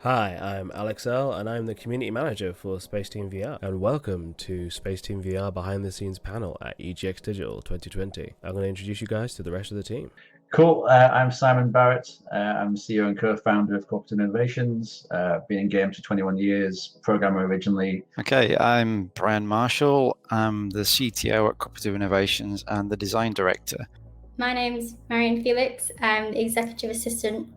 Hi, I'm Alex L, and I'm the Community Manager for Spaceteam VR, and welcome to Spaceteam VR Behind the Scenes panel at EGX Digital 2020. I'm going to introduce you guys to the rest of the team. Cool. I'm Simon Barrett. I'm CEO and co-founder of Cooperative Innovations. Been in games for 21 years, programmer originally. Okay, I'm Brian Marshall. I'm the CTO at Cooperative Innovations and the design director. My name's Marian Felix. I'm the executive assistant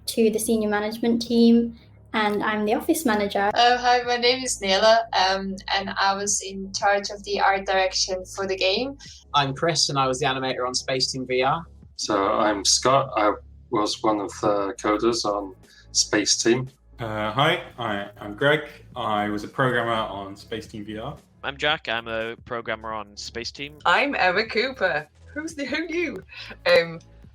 to the senior management team, and I'm the office manager. Hi, my name is Nela, and I was in charge of the art direction for the game. I'm Chris, and I was the animator on Spaceteam VR. So I'm Scott. I was one of the coders on Spaceteam. Hi, I'm Greg. I was a programmer on Spaceteam VR. I'm Jak. I'm a programmer on Spaceteam. I'm Emma Cooper. Who knew?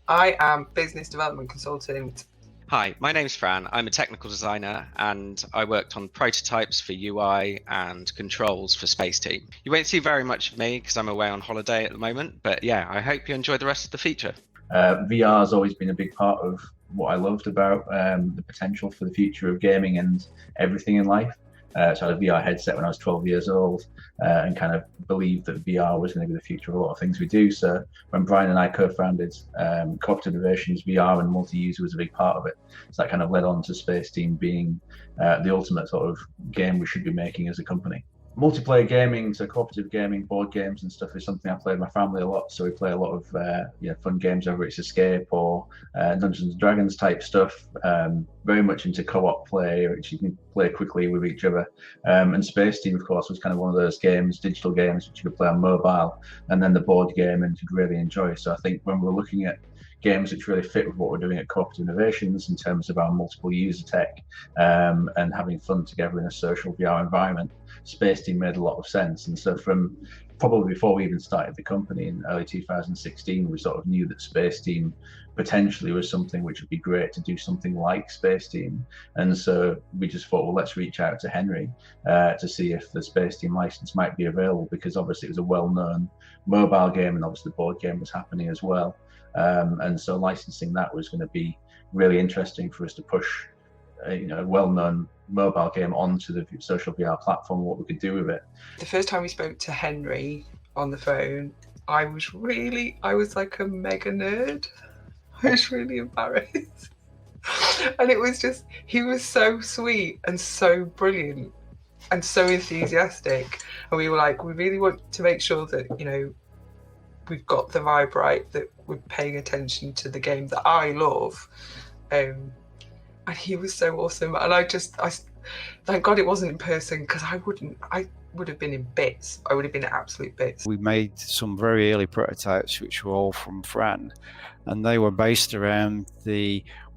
I am business development consultant. Hi, my name's Fran. I'm a technical designer and I worked on prototypes for UI and controls for Spaceteam. You won't see very much of me because I'm away on holiday at the moment, but yeah, I hope you enjoy the rest of the feature. VR has always been a big part of what I loved about the potential for the future of gaming and everything in life. So I had a VR headset when I was 12 years old and kind of believed that VR was going to be the future of a lot of things we do. So when Brian and I co-founded Cooperative Innovations, VR and multi-user was a big part of it. So that kind of led on to Spaceteam being the ultimate sort of game we should be making as a company. Multiplayer gaming, so cooperative gaming, board games and stuff is something I play with my family a lot. So we play a lot of fun games, whether it's Escape or Dungeons and Dragons type stuff. Very much into co-op play, which you can play quickly with each other. And Spaceteam, of course, was kind of one of those games, digital games, which you could play on mobile, and then the board game and you'd really enjoy. So I think when we're looking at games which really fit with what we're doing at Cooperative Innovations in terms of our multiple user tech and having fun together in a social VR environment, Spaceteam made a lot of sense. And so from probably before we even started the company in early 2016, we sort of knew that Spaceteam potentially was something which would be great to do something like Spaceteam. And so we just thought, well, let's reach out to Henry to see if the Spaceteam license might be available, because obviously it was a well-known mobile game and obviously the board game was happening as well. And so licensing that was going to be really interesting for us to push a well-known mobile game onto the social VR platform, what we could do with it. The first time we spoke to Henry on the phone, I was like a mega nerd. I was really embarrassed. And it was just, he was so sweet and so brilliant and so enthusiastic. And we were like, we really want to make sure that, we've got the vibe right, that we're paying attention to the game that I love. And he was so awesome. And I thank God it wasn't in person, because I would have been in bits. I would have been absolute bits. We made some very early prototypes, which were all from Fran, and they were based around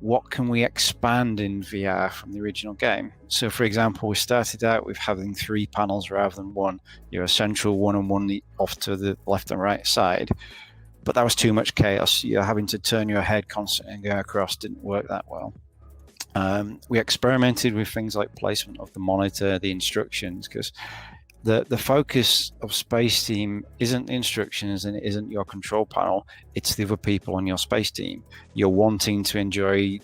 what can we expand in VR from the original game. So for example, we started out with having 3 panels rather than one. You're a central one and one off to the left and right side. But that was too much chaos. You're having to turn your head constantly and go across. Didn't work that well. We experimented with things like placement of the monitor, the instructions, because the focus of Spaceteam isn't the instructions and it isn't your control panel. It's the other people on your Spaceteam. You're wanting to enjoy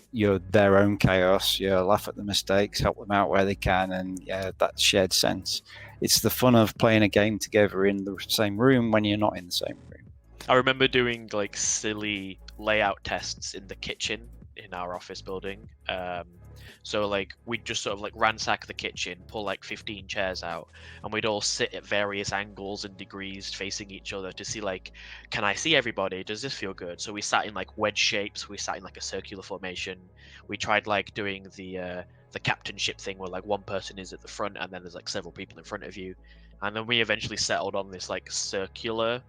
their own chaos. You laugh at the mistakes, help them out where they can, and that shared sense. It's the fun of playing a game together in the same room when you're not in the same room. I remember doing like silly layout tests in the kitchen in our office building. So like we'd just sort of like ransack the kitchen, pull like 15 chairs out, and we'd all sit at various angles and degrees facing each other to see like, can I see everybody? Does this feel good? So we sat in like wedge shapes, we sat in like a circular formation. We tried like doing the captainship thing where like one person is at the front and then there's like several people in front of you. And then we eventually settled on this like circular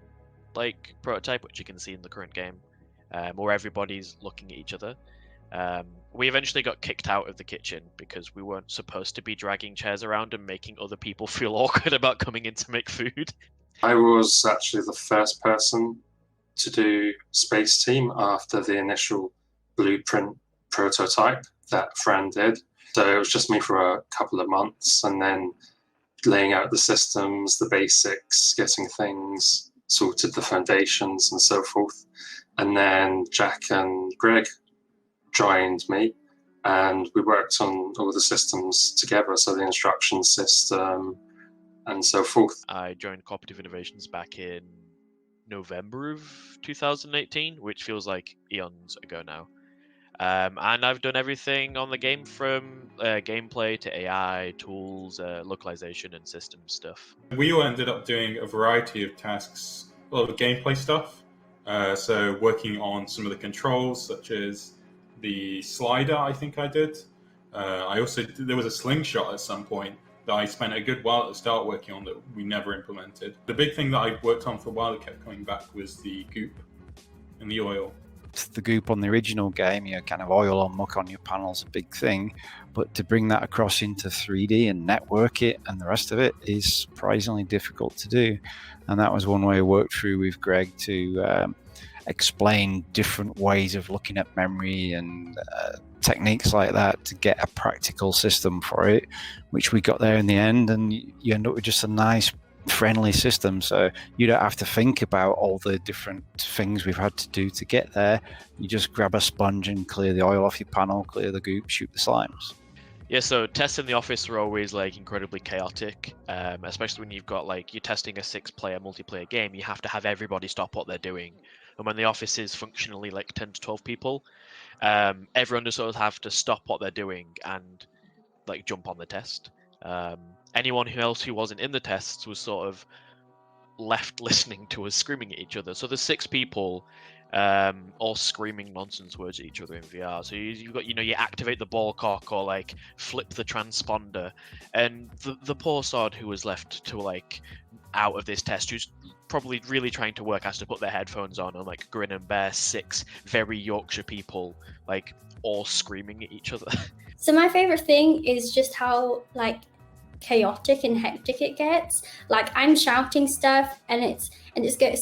like prototype, which you can see in the current game, where everybody's looking at each other. We eventually got kicked out of the kitchen because we weren't supposed to be dragging chairs around and making other people feel awkward about coming in to make food. I was actually the first person to do Spaceteam after the initial blueprint prototype that Fran did. So it was just me for a couple of months, and then laying out the systems, the basics, getting things sorted, the foundations and so forth. And then Jak and Greg joined me, and we worked on all the systems together, so the instruction system and so forth. I joined Cooperative Innovations back in November of 2018, which feels like eons ago now. And I've done everything on the game from gameplay to AI, tools, localization, and system stuff. We all ended up doing a variety of tasks, a lot of gameplay stuff. So working on some of the controls, such as the slider, I think I did. There was a slingshot at some point that I spent a good while at the start working on that we never implemented. The big thing that I worked on for a while that kept coming back was the goop and the oil. The goop on the original game, kind of oil or muck on your panel is a big thing, but to bring that across into 3D and network it and the rest of it is surprisingly difficult to do. And that was one way I worked through with Greg to explain different ways of looking at memory and techniques like that to get a practical system for it, which we got there in the end, and you end up with just a nice friendly system, so you don't have to think about all the different things we've had to do to get there. You just grab a sponge and clear the oil off your panel, clear the goop, shoot the slimes. Yeah, so tests in the office are always incredibly chaotic, especially when you've got you're testing a 6-player multiplayer game. You have to have everybody stop what they're doing, and when the office is functionally 10 to 12 people, everyone just sort of have to stop what they're doing and jump on the test. Anyone else who wasn't in the tests was sort of left listening to us screaming at each other. So there's 6 people all screaming nonsense words at each other in VR. So you've got, you activate the ball cock or flip the transponder, and the poor sod who was left to out of this test, who's probably really trying to work, has to put their headphones on and grin and bear 6 very Yorkshire people all screaming at each other. So my favorite thing is just how chaotic and hectic it gets. I'm shouting stuff and it's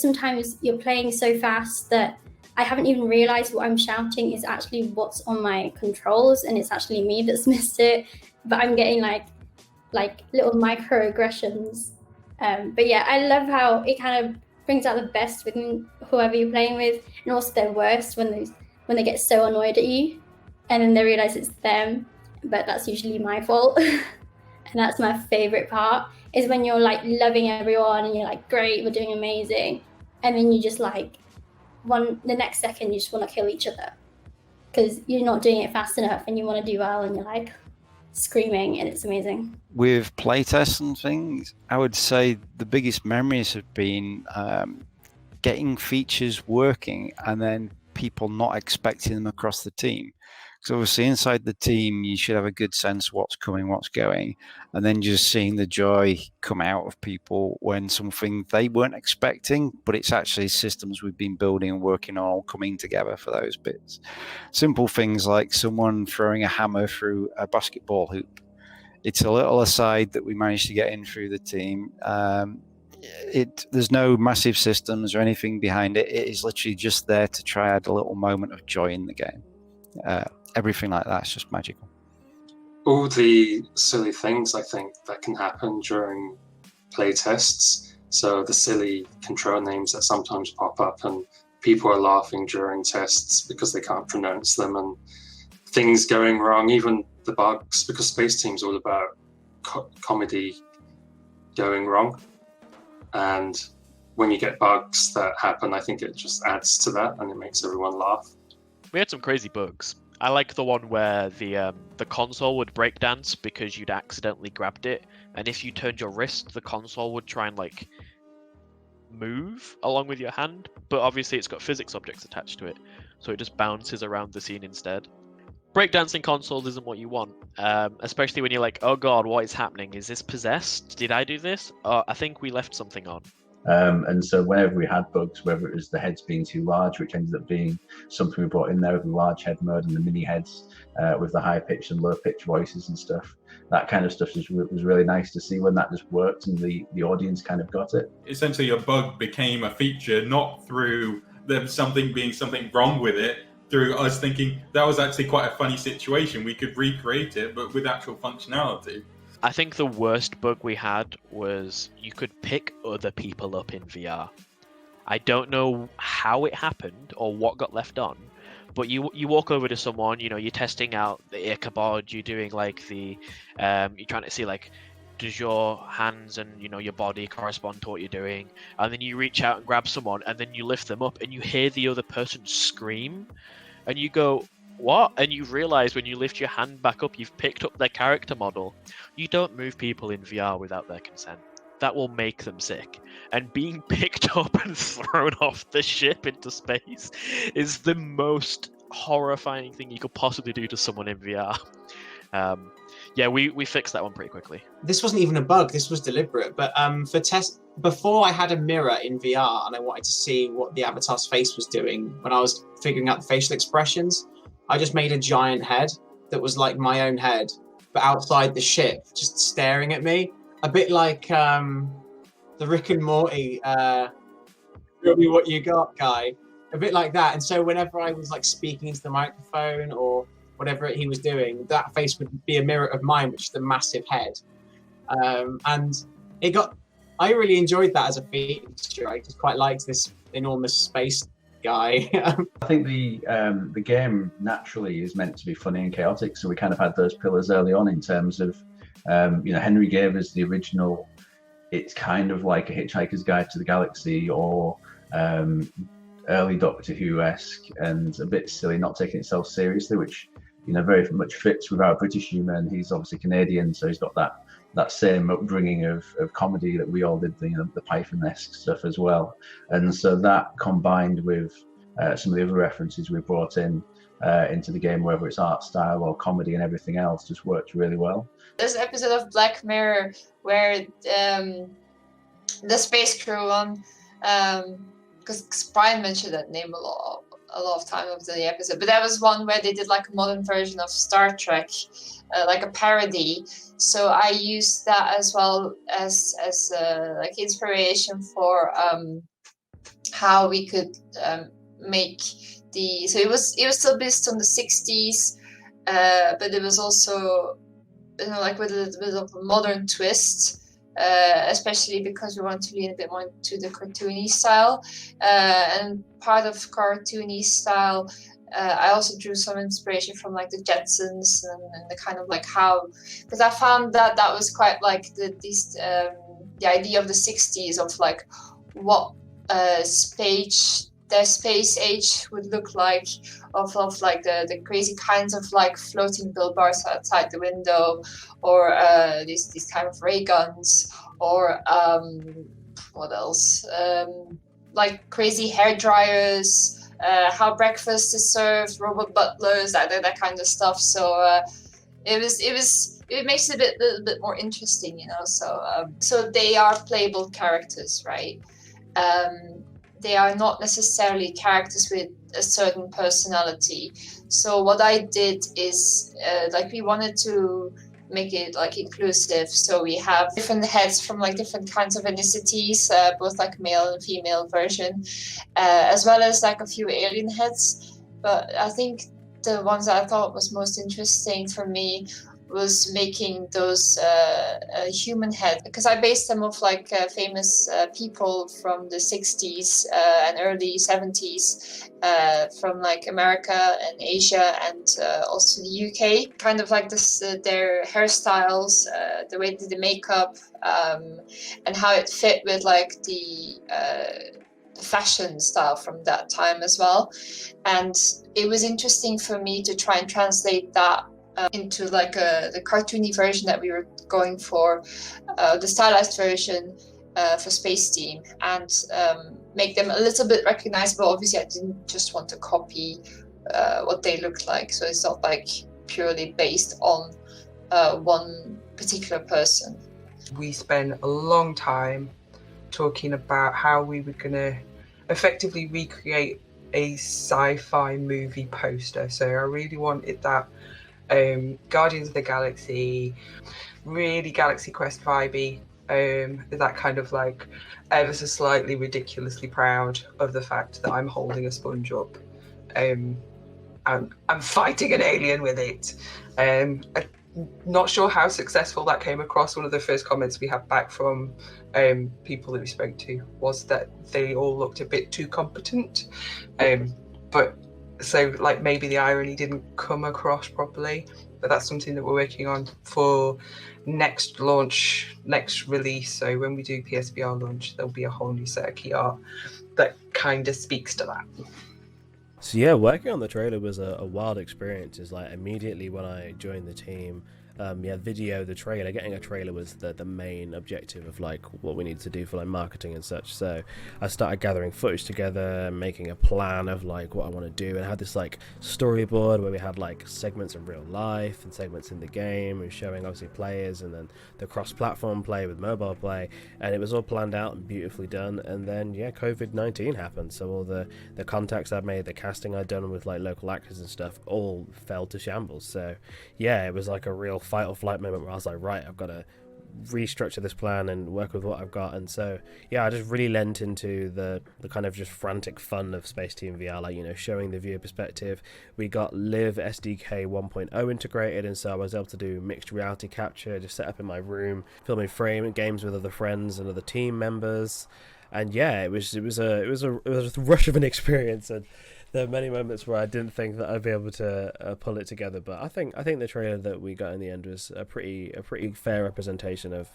sometimes you're playing so fast that I haven't even realized what I'm shouting is actually what's on my controls, and it's actually me that's missed it, but I'm getting little microaggressions. But yeah, I love how it kind of brings out the best within whoever you're playing with, and also their worst when they get so annoyed at you and then they realize it's them, but that's usually my fault. And that's my favorite part, is when you're loving everyone and you're great, we're doing amazing, and then you just the next second you just want to kill each other because you're not doing it fast enough and you want to do well, and you're screaming, and it's amazing. With playtests and things, I would say the biggest memories have been getting features working and then people not expecting them across the team. Because obviously inside the team, you should have a good sense of what's coming, what's going, and then just seeing the joy come out of people when something they weren't expecting, but it's actually systems we've been building and working on all coming together for those bits. Simple things like someone throwing a hammer through a basketball hoop. It's a little aside that we managed to get in through the team. There's no massive systems or anything behind it. It is literally just there to try add a little moment of joy in the game. Everything like that's just magical. All the silly things I think that can happen during play tests. So the silly control names that sometimes pop up and people are laughing during tests because they can't pronounce them, and things going wrong, even the bugs, because Spaceteam's all about comedy going wrong. And when you get bugs that happen, I think it just adds to that and it makes everyone laugh. We had some crazy bugs. I like the one where the console would break dance because you'd accidentally grabbed it, and if you turned your wrist, the console would try and move along with your hand, but obviously it's got physics objects attached to it, so it just bounces around the scene instead. Breakdancing consoles isn't what you want, especially when you're oh god, what is happening? Is this possessed? Did I do this? I think we left something on. And so whenever we had bugs, whether it was the heads being too large, which ended up being something we brought in there with the large head mode and the mini heads with the high pitch and low pitch voices and stuff, that kind of stuff was really nice to see when that just worked and the audience kind of got it. Essentially, a bug became a feature, not through there something being something wrong with it, through us thinking that was actually quite a funny situation. We could recreate it, but with actual functionality. I think the worst bug we had was you could pick other people up in VR. I don't know how it happened or what got left on, But you walk over to someone, you know, you're testing out the Ichabod, you're doing like the, you're trying to see like, does your hands and, you know, your body correspond to what you're doing? And then you reach out and grab someone, and then you lift them up, and you hear the other person scream, and you go, what? And you realize when you lift your hand back up, you've picked up their character model. You don't move people in VR without their consent. That will make them sick. And being picked up and thrown off the ship into space is the most horrifying thing you could possibly do to someone in VR. Yeah, we fixed that one pretty quickly. This wasn't even a bug, this was deliberate. But for test, before I had a mirror in VR and I wanted to see what the avatar's face was doing, when I was figuring out the facial expressions, I just made a giant head that was like my own head, but outside the ship, just staring at me. A bit like the Rick and Morty, show me what you got guy. A bit like that. And so whenever I was like speaking into the microphone or whatever he was doing, that face would be a mirror of mine, which is the massive head. And I really enjoyed that as a feature. I just quite liked this enormous space guy. I think the game naturally is meant to be funny and chaotic, so we kind of had those pillars early on in terms of, you know, Henry gave us the original, it's kind of like a Hitchhiker's Guide to the Galaxy or early Doctor Who-esque and a bit silly, not taking itself seriously, which, you know, very much fits with our British humour. And he's obviously Canadian, so he's got that same upbringing of comedy that we all did, you know, the Python-esque stuff as well. And so that combined with some of the other references we brought in into the game, whether it's art style or comedy and everything else, just worked really well. There's an episode of Black Mirror where the space crew on, because Brian mentioned that name a lot of time of the episode, but that was one where they did like a modern version of Star Trek, like a parody. So I used that as well as like inspiration for how we could make the. So it was still based on the 60s, but it was also, you know, like with a little bit of a modern twist. Especially because we want to lean a bit more into the cartoony style, and part of cartoony style, I also drew some inspiration from like the Jetsons and the kind of like how, because I found that was quite like the idea of the 60s of like what their space age would look like, of like the crazy kinds of like floating billboards outside the window, or these kind of ray guns, or what else? Like crazy hair dryers, how breakfast is served, robot butlers, that kind of stuff. So it makes it a little bit more interesting, you know. So they are playable characters, right? They are not necessarily characters with a certain personality. So what I did is like we wanted to make it like inclusive. So we have different heads from like different kinds of ethnicities, both like male and female version, as well as like a few alien heads. But I think the ones that I thought was most interesting for me was making those human head, because I based them off like famous people from the 60s and early 70s from like America and Asia and also the UK. Kind of like this, their hairstyles, the way they did the makeup, and how it fit with like the fashion style from that time as well. And it was interesting for me to try and translate that into like the cartoony version that we were going for, the stylized version for Spaceteam, and make them a little bit recognizable. Obviously, I didn't just want to copy what they looked like, so it's not like purely based on one particular person. We spent a long time talking about how we were going to effectively recreate a sci-fi movie poster. So I really wanted that Guardians of the Galaxy, really Galaxy Quest vibey, that kind of like ever so slightly ridiculously proud of the fact that I'm holding a sponge up. I'm fighting an alien with it. I'm not sure how successful that came across. One of the first comments we had back from people that we spoke to was that they all looked a bit too competent. But So like maybe the irony didn't come across properly, but that's something that we're working on for next launch, next release. So when we do PSVR launch, there'll be a whole new set of key art that kind of speaks to that. So yeah, working on the trailer was a wild experience. It's like immediately when I joined the team, the trailer, getting a trailer was the main objective of like what we needed to do for like marketing and such. So I started gathering footage together and making a plan of like what I want to do, and I had this like storyboard where we had like segments in real life and segments in the game and showing obviously players, and then the cross-platform play with mobile play, and it was all planned out and beautifully done. And then COVID-19 happened, so all the contacts I'd made, the casting I'd done with like local actors and stuff, all fell to shambles. So it was like a real fight or flight moment where I was like, right, I've got to restructure this plan and work with what I've got. And so I just really lent into the kind of just frantic fun of Spaceteam VR, like, showing the viewer perspective. We got Live SDK 1.0 integrated, and so I was able to do mixed reality capture, just set up in my room, filming frame games with other friends and other team members. And it was a rush of an experience, and there are many moments where I didn't think that I'd be able to pull it together. But I think the trailer that we got in the end was a pretty fair representation of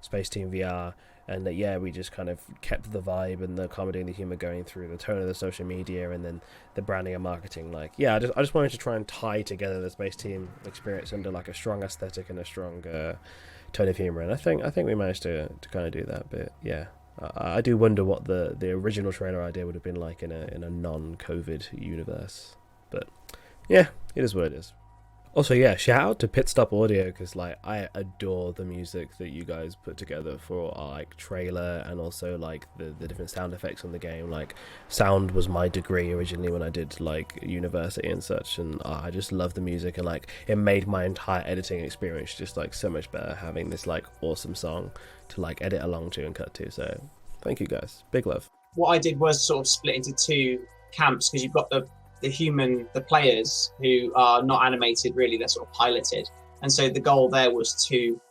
Spaceteam VR, and that we just kind of kept the vibe and the comedy and the humor going through the tone of the social media and then the branding and marketing. Like I just wanted to try and tie together the Spaceteam experience under like a strong aesthetic and a strong tone of humor, and I think we managed to kind of do that. But I do wonder what the original trailer idea would have been like in a non-COVID universe. But it is what it is. Also, shout out to Pit Stop Audio, because like I adore the music that you guys put together for our like trailer, and also like the different sound effects on the game. Like sound was my degree originally when I did like university and such, and I just love the music, and like it made my entire editing experience just like so much better having this like awesome song to like edit along to and cut to. So thank you guys, big love. What I did was sort of split into two camps, because you've got the players who are not animated really, they're sort of piloted, and so the goal there was to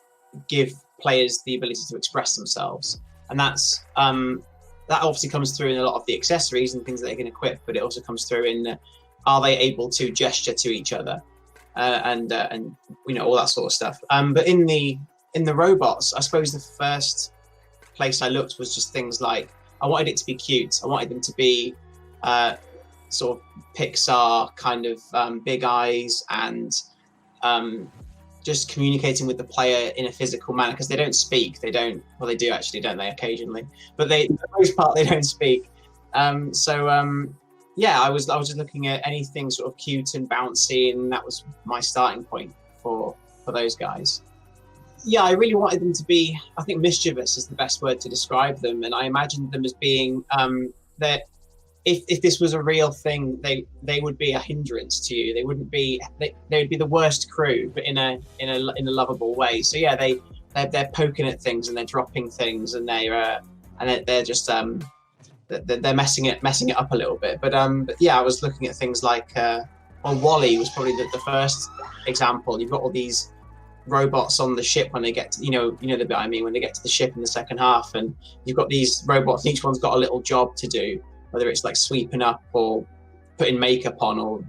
give players the ability to express themselves, and that's that obviously comes through in a lot of the accessories and things that they can equip, but it also comes through in are they able to gesture to each other and all that sort of stuff. But in the robots, I suppose the first place I looked was just things like I wanted it to be cute. I wanted them to be sort of Pixar kind of big eyes, and just communicating with the player in a physical manner, because they don't speak. They do actually, don't they, occasionally? But for the most part, they don't speak. I was just looking at anything sort of cute and bouncy, and that was my starting point for those guys. I really wanted them to be, I think mischievous is the best word to describe them, and I imagined them as being that if this was a real thing, they would be a hindrance to you. They wouldn't be. They would be the worst crew, but in a lovable way. So they're poking at things and they're dropping things, and they're just they're messing it up a little bit. But I was looking at things like WALL-E was probably the first example. You've got all these robots on the ship when they get to, you know the bit I mean, when they get to the ship in the second half, and you've got these robots, and each one's got a little job to do, whether it's like sweeping up or putting makeup on or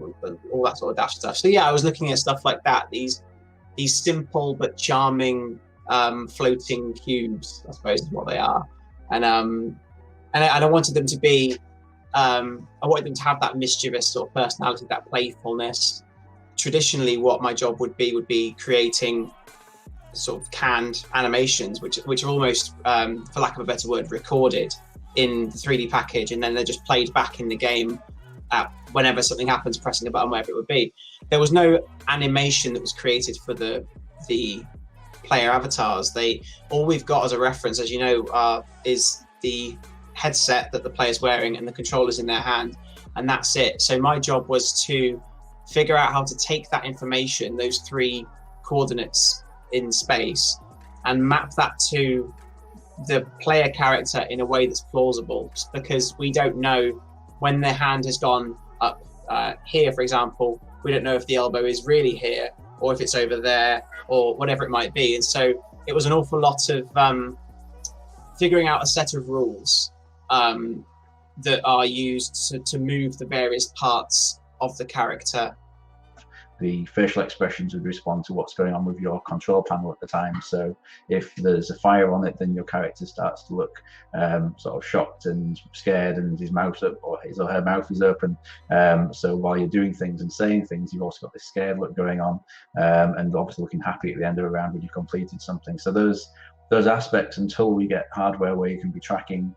all that sort of daft stuff. So I was looking at stuff like that, these simple but charming floating cubes, I suppose is what they are. And I wanted them to be I wanted them to have that mischievous sort of personality, that playfulness. Traditionally, what my job would be creating sort of canned animations, which are almost, for lack of a better word, recorded in the 3D package, and then they're just played back in the game whenever something happens, pressing a button, wherever it would be. There was no animation that was created for the player avatars. All we've got as a reference, as you know, is the headset that the player's wearing and the controllers in their hand, and that's it. So my job was to figure out how to take that information, those 3 coordinates in space, and map that to the player character in a way that's plausible, because we don't know when their hand has gone up here, for example. We don't know if the elbow is really here or if it's over there or whatever it might be. And so it was an awful lot of figuring out a set of rules that are used to move the various parts of the character. The facial expressions would respond to what's going on with your control panel at the time. So if there's a fire on it, then your character starts to look sort of shocked and scared, and his mouth up, or his or her mouth is open. So while you're doing things and saying things, you've also got this scared look going on, and obviously looking happy at the end of a round when you completed something. So those aspects, until we get hardware where you can be tracking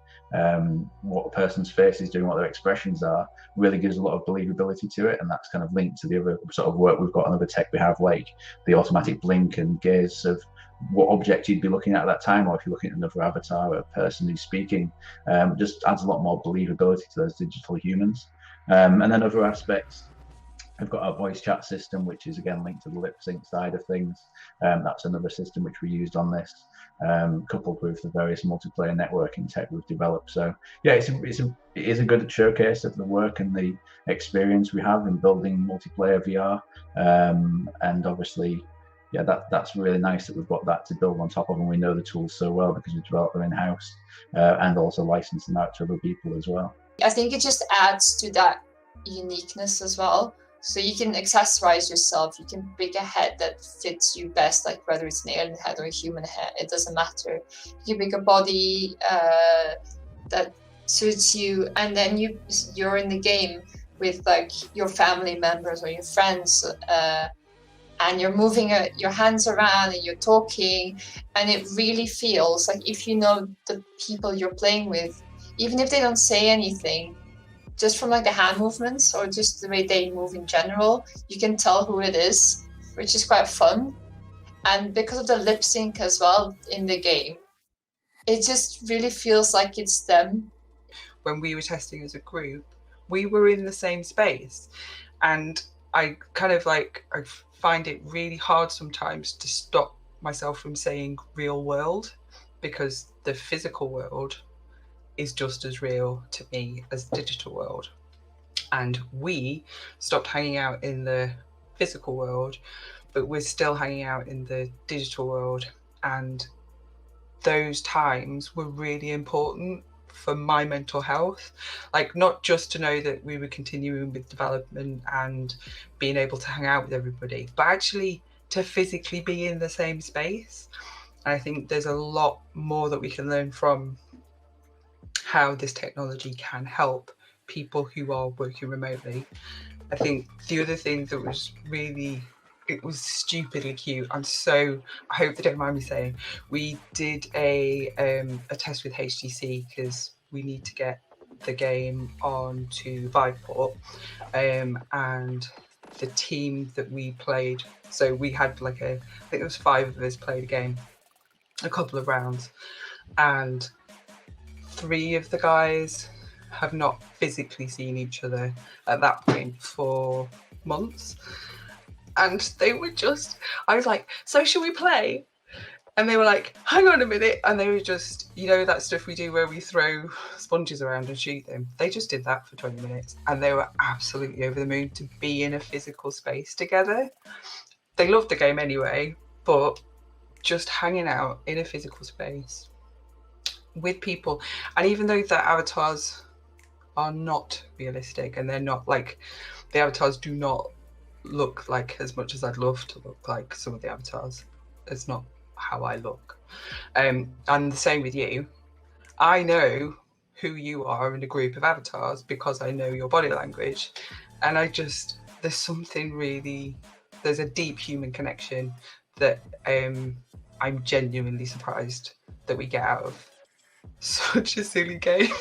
what a person's face is doing, what their expressions are, really gives a lot of believability to it. And that's kind of linked to the other sort of work we've got on other tech we have, like the automatic blink and gaze of what object you'd be looking at that time, or if you're looking at another avatar, a person who's speaking, just adds a lot more believability to those digital humans. And then other aspects, we've got our voice chat system, which is again linked to the lip sync side of things. That's another system which we used on this, coupled with the various multiplayer networking tech we've developed. So yeah, it is a good showcase of the work and the experience we have in building multiplayer VR. And obviously, yeah, that's really nice that we've got that to build on top of, and we know the tools so well because we developed them in-house, and also license them out to other people as well. I think it just adds to that uniqueness as well. So you can accessorize yourself. You can pick a head that fits you best, like whether it's an alien head or a human head, it doesn't matter. You pick a body that suits you, and then you're in the game with like your family members or your friends, and you're moving your hands around and you're talking, and it really feels like if you know the people you're playing with, even if they don't say anything, just from like the hand movements or just the way they move in general, you can tell who it is, which is quite fun. And because of the lip sync as well in the game, it just really feels like it's them. When we were testing as a group, we were in the same space, and I kind of like, I find it really hard sometimes to stop myself from saying real world, because the physical world is just as real to me as the digital world. And we stopped hanging out in the physical world, but we're still hanging out in the digital world. And those times were really important for my mental health. Like, not just to know that we were continuing with development and being able to hang out with everybody, but actually to physically be in the same space. And I think there's a lot more that we can learn from how this technology can help people who are working remotely. I think the other thing that was really, it was stupidly cute. I hope they don't mind me saying, we did a test with HTC because we need to get the game onto Viveport, and the team that we played, so we had like I think it was 5 of us played a game, a couple of rounds, and 3 of the guys have not physically seen each other at that point for months. And they were just, I was like, so should we play? And they were like, hang on a minute. And they were just, you know, that stuff we do where we throw sponges around and shoot them. They just did that for 20 minutes. And they were absolutely over the moon to be in a physical space together. They loved the game anyway, but just hanging out in a physical space with people. And even though the avatars are not realistic, and they're not like, the avatars do not look like as much as I'd love to look like some of the avatars. It's not how I look. And the same with you. I know who you are in a group of avatars because I know your body language. And there's something really, there's a deep human connection that I'm genuinely surprised that we get out of such a silly game.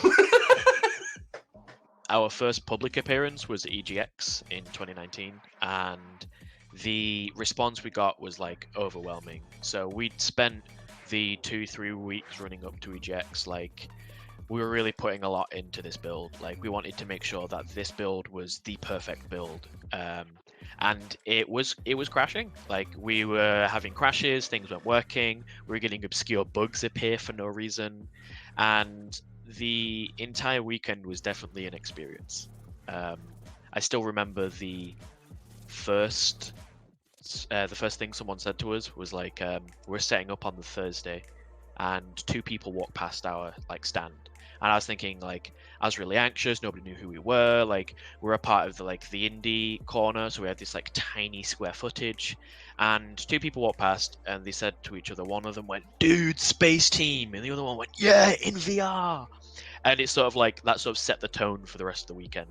Our first public appearance was EGX in 2019, and the response we got was like overwhelming. So we'd spent the 2-3 weeks running up to EGX, like we were really putting a lot into this build. Like we wanted to make sure that this build was the perfect build, and it was crashing. Like we were having crashes, things weren't working, we were getting obscure bugs appear for no reason, and the entire weekend was definitely an experience. I still remember the first thing someone said to us was like, we're setting up on the Thursday, and 2 people walked past our like stand, and I was thinking like I was really anxious. Nobody knew who we were. Like we're a part of the indie corner, so we had this like tiny square footage, and 2 people walked past and they said to each other. One of them went, "Dude, Spaceteam," and the other one went, "Yeah, in VR." And it's sort of like that sort of set the tone for the rest of the weekend.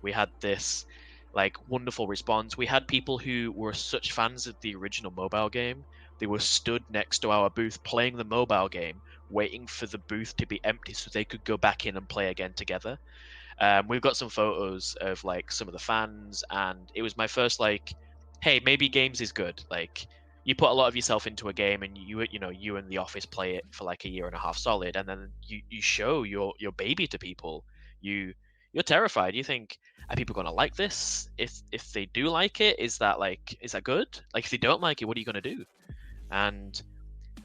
We had this like wonderful response. We had people who were such fans of the original mobile game. They were stood next to our booth playing the mobile game, waiting for the booth to be empty so they could go back in and play again together. We've got some photos of like some of the fans, and it was my first like, hey, maybe games is good. Like you put a lot of yourself into a game, and you and the office play it for like a year and a half solid, and then you show your baby to people. You're terrified. You think, are people going to like this? If they do like it, is that good? Like if they don't like it, what are you going to do? And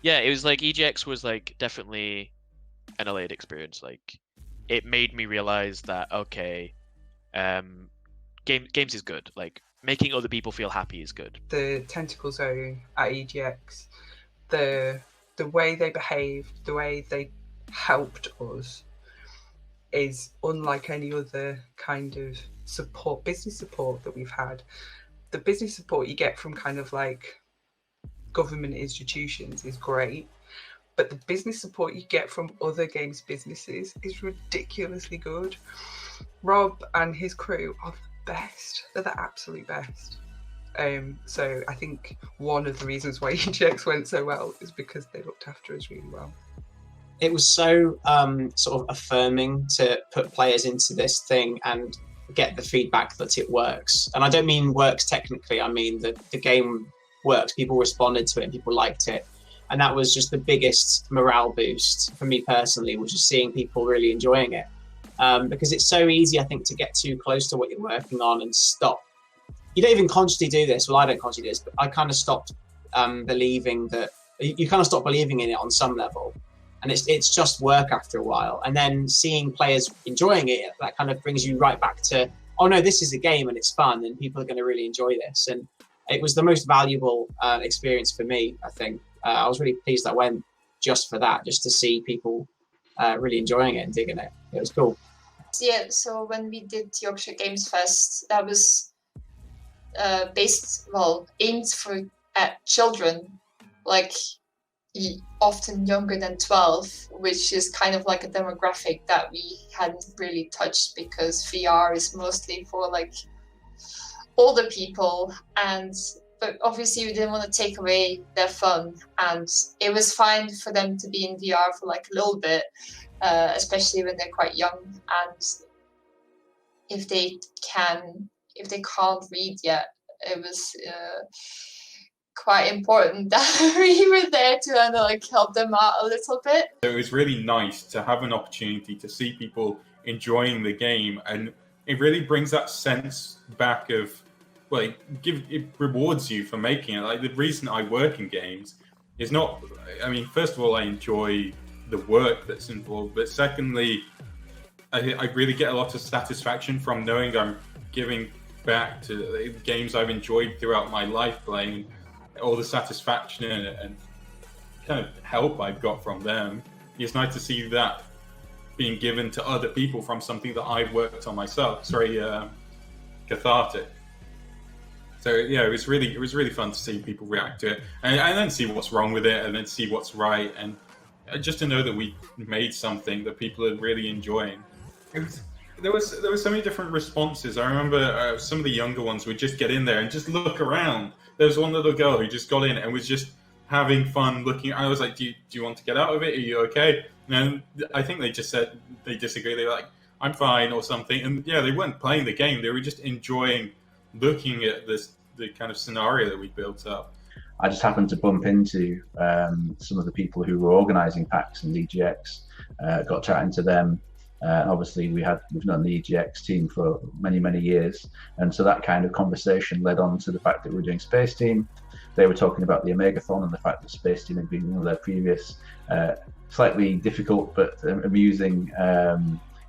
yeah, it was like EGX was like definitely an elated experience. Like it made me realize that okay, games is good. Like making other people feel happy is good. The Tentacle Zone at EGX, the way they behaved, the way they helped us is unlike any other kind of business support that we've had. The business support you get from kind of like government institutions is great, but the business support you get from other games businesses is ridiculously good. Rob and his crew are the best. They're the absolute best. So I think one of the reasons why EGX went so well is because they looked after us really well. It was so sort of affirming to put players into this thing and get the feedback that it works. And I don't mean works technically, I mean that the game works. People responded to it and people liked it. And that was just the biggest morale boost for me personally, was just seeing people really enjoying it. Because it's so easy, I think, to get too close to what you're working on and stop. You don't even consciously do this. Well, I don't consciously do this, but I kind of stopped believing that. You kind of stop believing in it on some level. And it's just work after a while. And then seeing players enjoying it, that kind of brings you right back to, oh no, this is a game and it's fun and people are going to really enjoy this. And it was the most valuable experience for me, I think. I was really pleased I went just for that, just to see people really enjoying it and digging it. It was cool. Yeah, so when we did Yorkshire Games Fest, that was aimed at children, like often younger than 12, which is kind of like a demographic that we hadn't really touched, because VR is mostly for like older people, but obviously we didn't want to take away their fun, and it was fine for them to be in VR for like a little bit, especially when they're quite young, and if they can't read yet, it was quite important that we were there to help them out a little bit. So it was really nice to have an opportunity to see people enjoying the game, and it really brings that sense back of, well, it rewards you for making it. Like the reason I work in games is not, I mean, first of all, I enjoy the work that's involved, but secondly, I really get a lot of satisfaction from knowing I'm giving back to the games I've enjoyed throughout my life playing. All the satisfaction and kind of help I've got from them. It's nice to see that being given to other people from something that I've worked on myself. It's very cathartic. So yeah, it was really fun to see people react to it, and then see what's wrong with it, and then see what's right, and just to know that we made something that people are really enjoying. There was so many different responses. I remember some of the younger ones would just get in there and just look around. There was one little girl who just got in and was just having fun looking. I was like, do you want to get out of it? Are you okay? And I think they just said they disagree. They were like, I'm fine or something. And yeah, they weren't playing the game. They were just enjoying looking at the kind of scenario that we built up. I just happened to bump into some of the people who were organising PAX and EGX, got chatting to them. Obviously, we've known the EGX team for many years, and so that kind of conversation led on to the fact that we're doing Spaceteam. They were talking about the Omegathon and the fact that Spaceteam had been one of their previous slightly difficult but amusing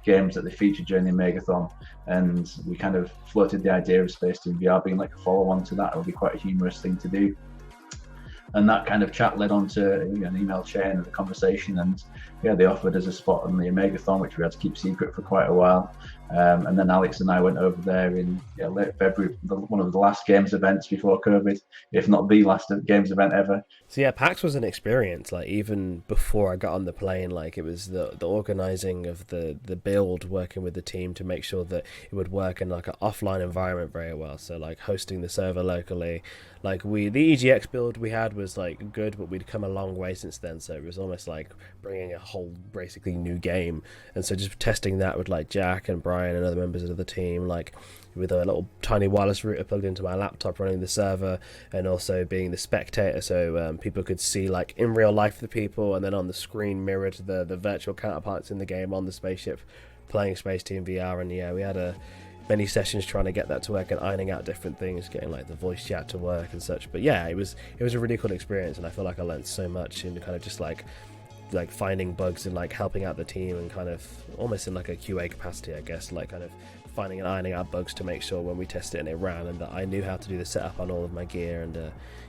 games that they featured during the Omegathon, and we kind of floated the idea of Spaceteam VR being like a follow-on to that. It would be quite a humorous thing to do. and that kind of chat led on to an email chain and a conversation, and they offered us a spot on the Omegathon, which we had to keep secret for quite a while. And then Alex and I went over there in late February, one of the last games events before COVID, if not the last games event ever. So yeah, PAX was an experience. Like, even before I got on the plane, like, it was the organizing of the build, working with the team to make sure that it would work in like an offline environment very well. So like hosting the server locally, like the EGX build we had was like good, but we'd come a long way since then. So it was almost like bringing a whole basically new game. And so just testing that with like Jak and Brian and other members of the team, like with a little tiny wireless router plugged into my laptop running the server, and also being the spectator, so people could see like in real life the people, and then on the screen mirrored the virtual counterparts in the game on the spaceship playing Spaceteam VR. And we had many sessions trying to get that to work and ironing out different things, getting like the voice chat to work and such. But yeah, it was a really cool experience, and I feel like I learned so much in kind of just like finding bugs and like helping out the team, and kind of almost in like a QA capacity, I guess, like kind of finding and ironing out bugs to make sure when we tested it and it ran, and that I knew how to do the setup on all of my gear. And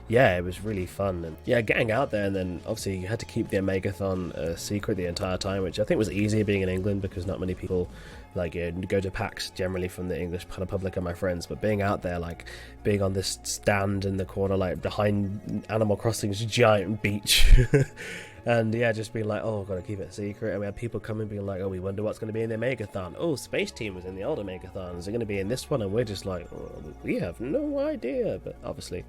it was really fun. And getting out there, and then obviously you had to keep the Omegathon secret the entire time, which I think was easier being in England, because not many people like go to PAX generally from the English kind of public and my friends. But being out there, like being on this stand in the corner, like behind Animal Crossing's giant beach and just being like, oh, I've got to keep it a secret. And we had people coming being like, oh, we wonder what's going to be in the Omegathon. Oh, Spaceteam was in the old Omegathon. Is it going to be in this one? And we're just like, oh, we have no idea. But obviously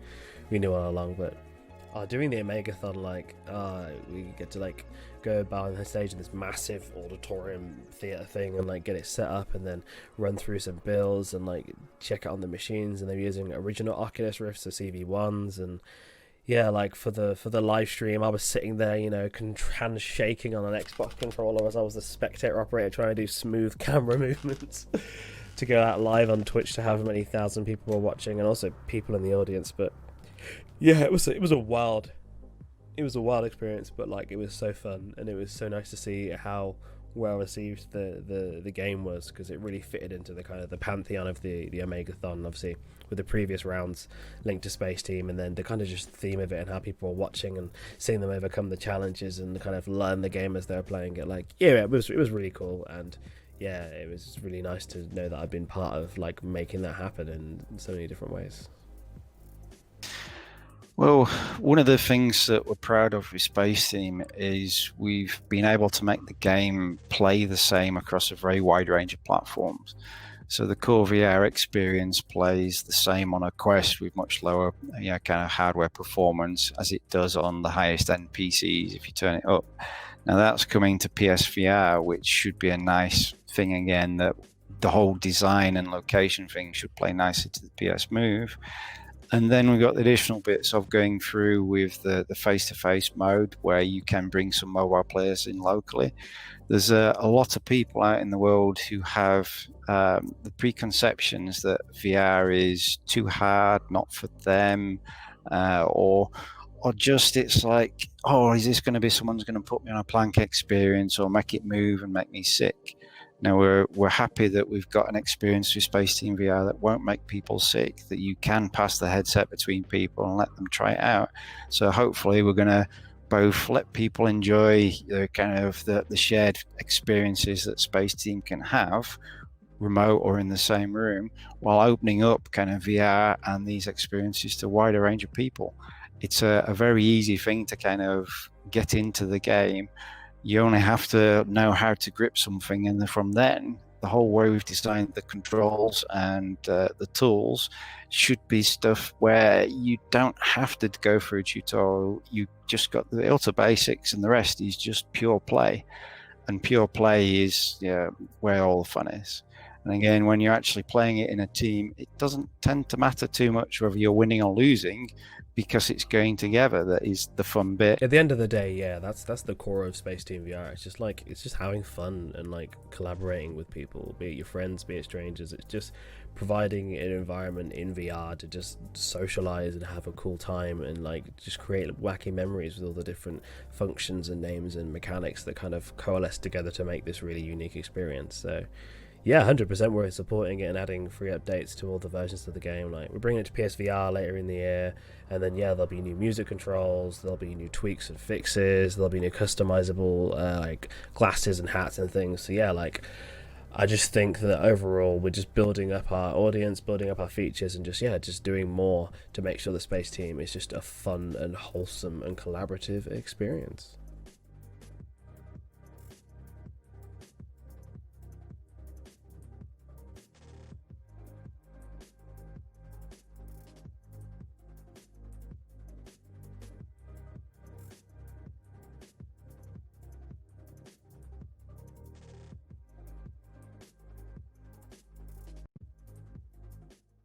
we knew all along. But doing the Omegathon, like we get to like go behind the stage in this massive auditorium theater thing and like get it set up, and then run through some builds and like check out on the machines. And they're using original Oculus Rifts, so CV1s. And like for the live stream, I was sitting there, hands shaking on an Xbox controller as I was the spectator operator trying to do smooth camera movements to go out live on Twitch to however many thousand people were watching, and also people in the audience. But it was a wild experience, but like it was so fun, and it was so nice to see how well received the game was, because it really fitted into the kind of the pantheon of the Omegathon, obviously with the previous rounds linked to Spaceteam, and then the kind of just theme of it and how people were watching and seeing them overcome the challenges and kind of learn the game as they were playing it. Like it was really cool, and it was really nice to know that I've been part of like making that happen in so many different ways. Well, one of the things that we're proud of with Spaceteam is we've been able to make the game play the same across a very wide range of platforms. So the core VR experience plays the same on a Quest with much lower kind of hardware performance as it does on the highest end PCs if you turn it up. Now that's coming to PSVR, which should be a nice thing again, that the whole design and location thing should play nicely to the PS Move. And then we've got the additional bits of going through with the face-to-face mode, where you can bring some mobile players in locally. There's a lot of people out in the world who have the preconceptions that VR is too hard, not for them, or just it's like, oh, is this going to be someone's going to put me on a plank experience or make it move and make me sick? Now we're happy that we've got an experience with Spaceteam VR that won't make people sick, that you can pass the headset between people and let them try it out. So hopefully we're going to both let people enjoy the kind of the shared experiences that Spaceteam can have, remote or in the same room, while opening up kind of VR and these experiences to a wider range of people. It's a very easy thing to kind of get into the game. You only have to know how to grip something, and then from then, the whole way we've designed the controls and the tools should be stuff where you don't have to go through a tutorial. You just got the utter basics, and the rest is just pure play. And pure play is where all the fun is. And again, when you're actually playing it in a team, it doesn't tend to matter too much whether you're winning or losing, because it's going together that is the fun bit. At the end of the day, that's the core of Spaceteam VR. It's just having fun and like collaborating with people, be it your friends, be it strangers. It's just providing an environment in VR to just socialize and have a cool time, and like just create wacky memories with all the different functions and names and mechanics that kind of coalesce together to make this really unique experience. So Yeah, 100%. We're supporting it and adding free updates to all the versions of the game. Like, we're bringing it to PSVR later in the year, and then there'll be new music controls, there'll be new tweaks and fixes, there'll be new customizable like glasses and hats and things. So yeah, like, I just think that overall we're just building up our audience, building up our features, and just doing more to make sure the Space Team is just a fun and wholesome and collaborative experience.